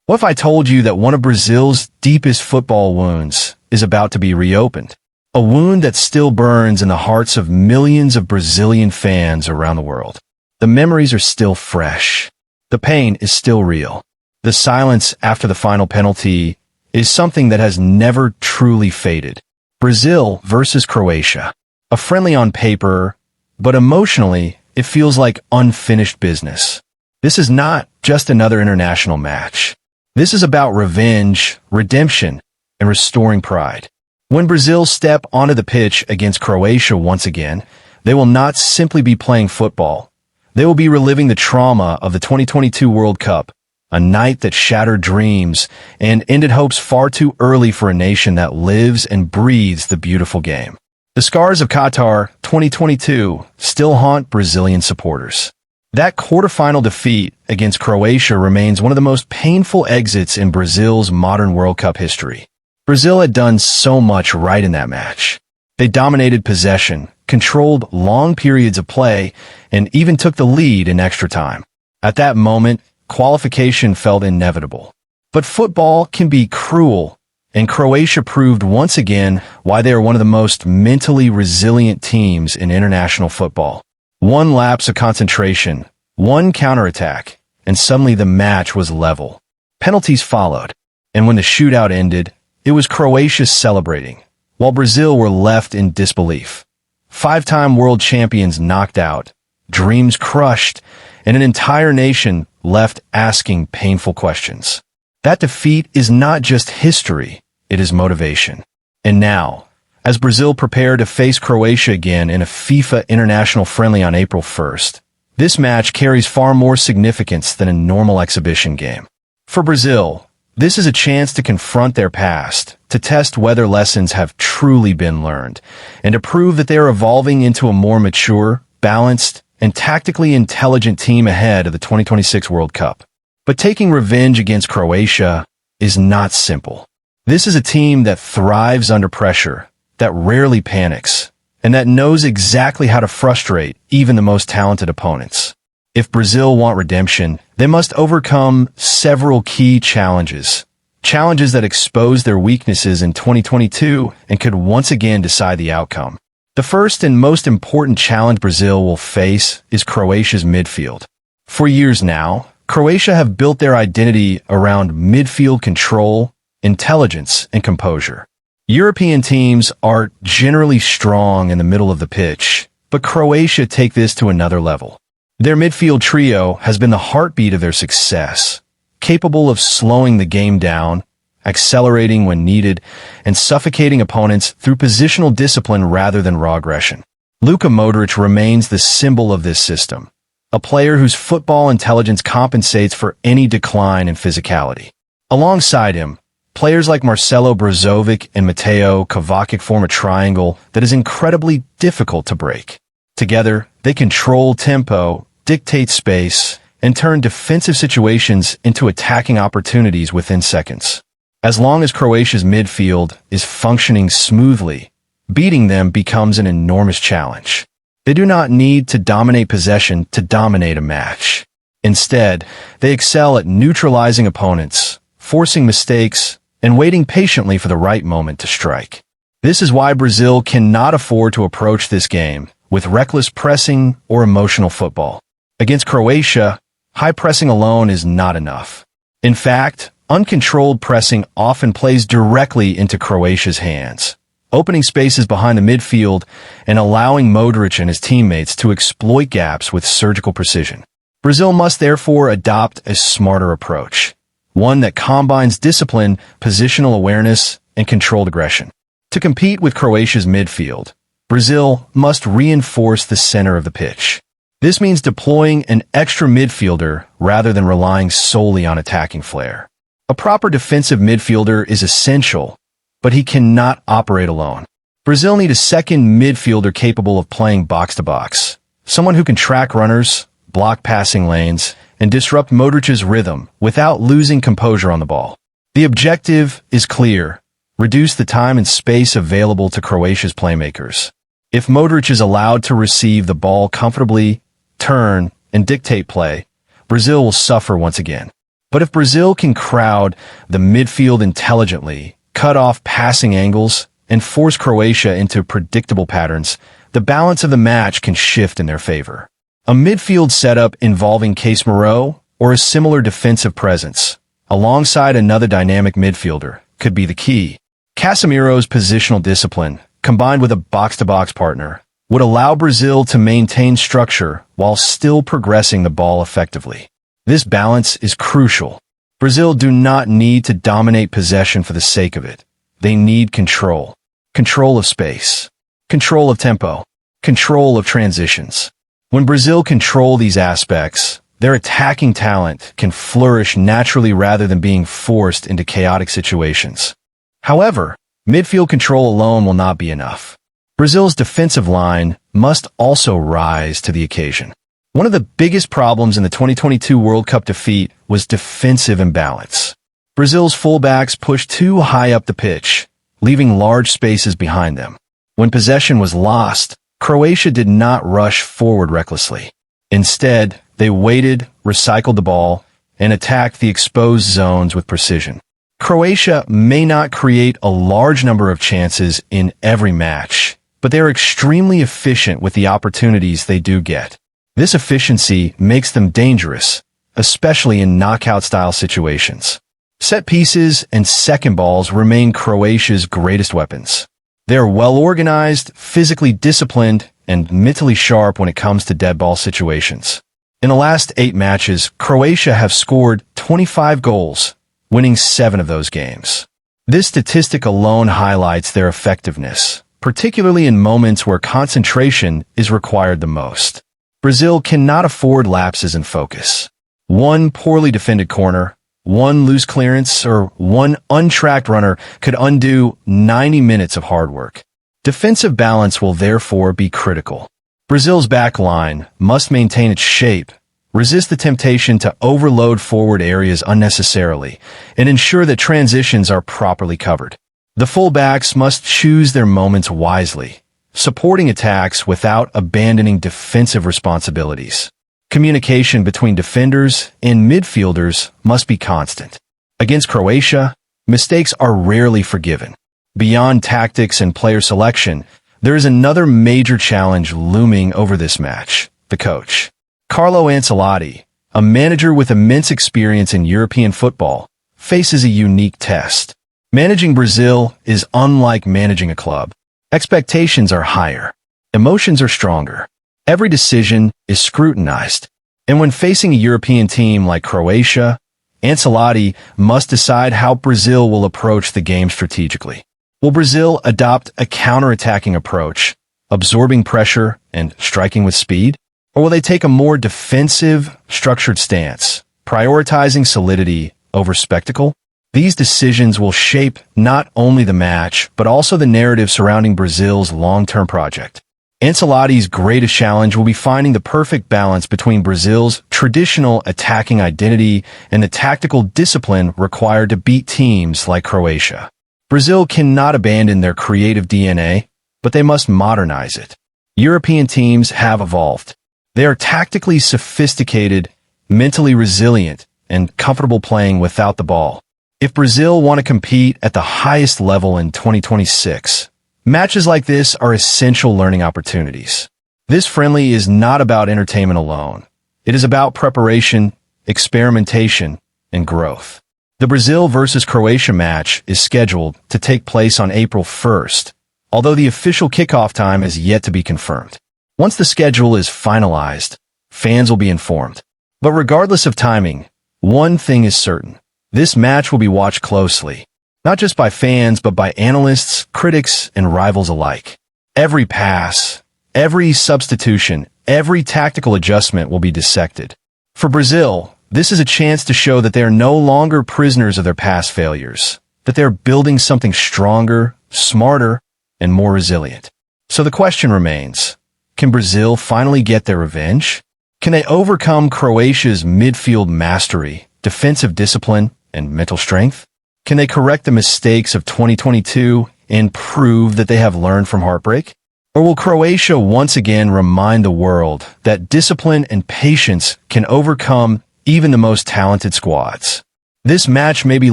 What if I told you that one of Brazil's deepest football wounds is about to be reopened? A wound that still burns in the hearts of millions of Brazilian fans around the world. The memories are still fresh. The pain is still real. The silence after the final penalty is something that has never truly faded. Brazil versus Croatia. A friendly on paper, but emotionally, it feels like unfinished business. This is not just another international match. This is about revenge, redemption, and restoring pride. When Brazil step onto the pitch against Croatia once again, they will not simply be playing football. They will be reliving the trauma of the 2022 World Cup, a night that shattered dreams and ended hopes far too early for a nation that lives and breathes the beautiful game. The scars of Qatar 2022 still haunt Brazilian supporters. That quarterfinal defeat against Croatia remains one of the most painful exits in Brazil's modern World Cup history. Brazil had done so much right in that match. They dominated possession, controlled long periods of play, and even took the lead in extra time. At that moment, qualification felt inevitable. But football can be cruel, and Croatia proved once again why they are one of the most mentally resilient teams in international football. One lapse of concentration, one counterattack, and suddenly the match was level. Penalties followed, and when the shootout ended, it was Croatia celebrating, while Brazil were left in disbelief. Five-time world champions knocked out, dreams crushed, and an entire nation left asking painful questions. That defeat is not just history, it is motivation. And now, as Brazil prepare to face Croatia again in a FIFA international friendly on April 1st, this match carries far more significance than a normal exhibition game. For Brazil, this is a chance to confront their past, to test whether lessons have truly been learned, and to prove that they are evolving into a more mature, balanced, and tactically intelligent team ahead of the 2026 World Cup. But taking revenge against Croatia is not simple. This is a team that thrives under pressure, that rarely panics, and that knows exactly how to frustrate even the most talented opponents. If Brazil want redemption, they must overcome several key challenges. Challenges that expose their weaknesses in 2022 and could once again decide the outcome. The first and most important challenge Brazil will face is Croatia's midfield. For years now, Croatia have built their identity around midfield control, intelligence, and composure. European teams are generally strong in the middle of the pitch, but Croatia take this to another level. Their midfield trio has been the heartbeat of their success, capable of slowing the game down, accelerating when needed, and suffocating opponents through positional discipline rather than raw aggression. Luka Modric remains the symbol of this system, a player whose football intelligence compensates for any decline in physicality. Alongside him, players like Marcelo Brozovic and Mateo Kovacic form a triangle that is incredibly difficult to break. Together, they control tempo, dictate space, and turn defensive situations into attacking opportunities within seconds. As long as Croatia's midfield is functioning smoothly, beating them becomes an enormous challenge. They do not need to dominate possession to dominate a match. Instead, they excel at neutralizing opponents, forcing mistakes, and waiting patiently for the right moment to strike. This is why Brazil cannot afford to approach this game with reckless pressing or emotional football. Against Croatia, high pressing alone is not enough. In fact, uncontrolled pressing often plays directly into Croatia's hands, opening spaces behind the midfield and allowing Modric and his teammates to exploit gaps with surgical precision. Brazil must therefore adopt a smarter approach, one that combines discipline, positional awareness, and controlled aggression. To compete with Croatia's midfield, Brazil must reinforce the center of the pitch. This means deploying an extra midfielder rather than relying solely on attacking flair. A proper defensive midfielder is essential, but he cannot operate alone. Brazil need a second midfielder capable of playing box-to-box, someone who can track runners, block passing lanes, and disrupt Modric's rhythm without losing composure on the ball. The objective is clear: reduce the time and space available to Croatia's playmakers. If Modric is allowed to receive the ball comfortably, turn, and dictate play, Brazil will suffer once again. But if Brazil can crowd the midfield intelligently, cut off passing angles, and force Croatia into predictable patterns, the balance of the match can shift in their favor. A midfield setup involving Casemiro or a similar defensive presence, alongside another dynamic midfielder, could be the key. Casemiro's positional discipline, combined with a box-to-box partner, would allow Brazil to maintain structure while still progressing the ball effectively. This balance is crucial. Brazil do not need to dominate possession for the sake of it. They need control. Control of space. Control of tempo. Control of transitions. When Brazil control these aspects, their attacking talent can flourish naturally rather than being forced into chaotic situations. However, midfield control alone will not be enough. Brazil's defensive line must also rise to the occasion. One of the biggest problems in the 2022 World Cup defeat was defensive imbalance. Brazil's fullbacks pushed too high up the pitch, leaving large spaces behind them. When possession was lost, Croatia did not rush forward recklessly. Instead, they waited, recycled the ball, and attacked the exposed zones with precision. Croatia may not create a large number of chances in every match, but they are extremely efficient with the opportunities they do get. This efficiency makes them dangerous, especially in knockout-style situations. Set pieces and second balls remain Croatia's greatest weapons. They are well-organized, physically disciplined, and mentally sharp when it comes to dead ball situations. In the last 8 matches, Croatia have scored 25 goals, winning 7 of those games. This statistic alone highlights their effectiveness, particularly in moments where concentration is required the most. Brazil cannot afford lapses in focus. One poorly defended corner, one loose clearance, or one untracked runner could undo 90 minutes of hard work. Defensive balance will therefore be critical. Brazil's back line must maintain its shape, resist the temptation to overload forward areas unnecessarily, and ensure that transitions are properly covered. The fullbacks must choose their moments wisely, supporting attacks without abandoning defensive responsibilities. Communication between defenders and midfielders must be constant. Against Croatia, mistakes are rarely forgiven. Beyond tactics and player selection, there is another major challenge looming over this match: the coach. Carlo Ancelotti, a manager with immense experience in European football, faces a unique test. Managing Brazil is unlike managing a club. Expectations are higher. Emotions are stronger. Every decision is scrutinized. And when facing a European team like Croatia, Ancelotti must decide how Brazil will approach the game strategically. Will Brazil adopt a counter-attacking approach, absorbing pressure and striking with speed? Or will they take a more defensive, structured stance, prioritizing solidity over spectacle? These decisions will shape not only the match, but also the narrative surrounding Brazil's long-term project. Ancelotti's greatest challenge will be finding the perfect balance between Brazil's traditional attacking identity and the tactical discipline required to beat teams like Croatia. Brazil cannot abandon their creative DNA, but they must modernize it. European teams have evolved. They are tactically sophisticated, mentally resilient, and comfortable playing without the ball. If Brazil want to compete at the highest level in 2026, matches like this are essential learning opportunities. This friendly is not about entertainment alone. It is about preparation, experimentation, and growth. The Brazil versus Croatia match is scheduled to take place on April 1st, although the official kickoff time is yet to be confirmed. Once the schedule is finalized, fans will be informed. But regardless of timing, one thing is certain: this match will be watched closely, not just by fans, but by analysts, critics, and rivals alike. Every pass, every substitution, every tactical adjustment will be dissected. For Brazil, this is a chance to show that they are no longer prisoners of their past failures, that they are building something stronger, smarter, and more resilient. So the question remains: can Brazil finally get their revenge? Can they overcome Croatia's midfield mastery, defensive discipline, and mental strength? Can they correct the mistakes of 2022 and prove that they have learned from heartbreak? Or will Croatia once again remind the world that discipline and patience can overcome even the most talented squads? This match may be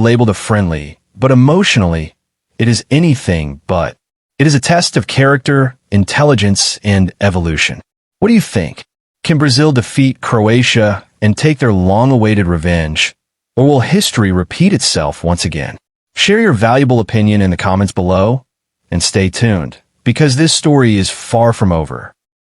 labeled a friendly, but emotionally, it is anything but. It is a test of character, intelligence, and evolution. What do you think? Can Brazil defeat Croatia and take their long-awaited revenge? Or will history repeat itself once again? Share your valuable opinion in the comments below, and stay tuned, because this story is far from over.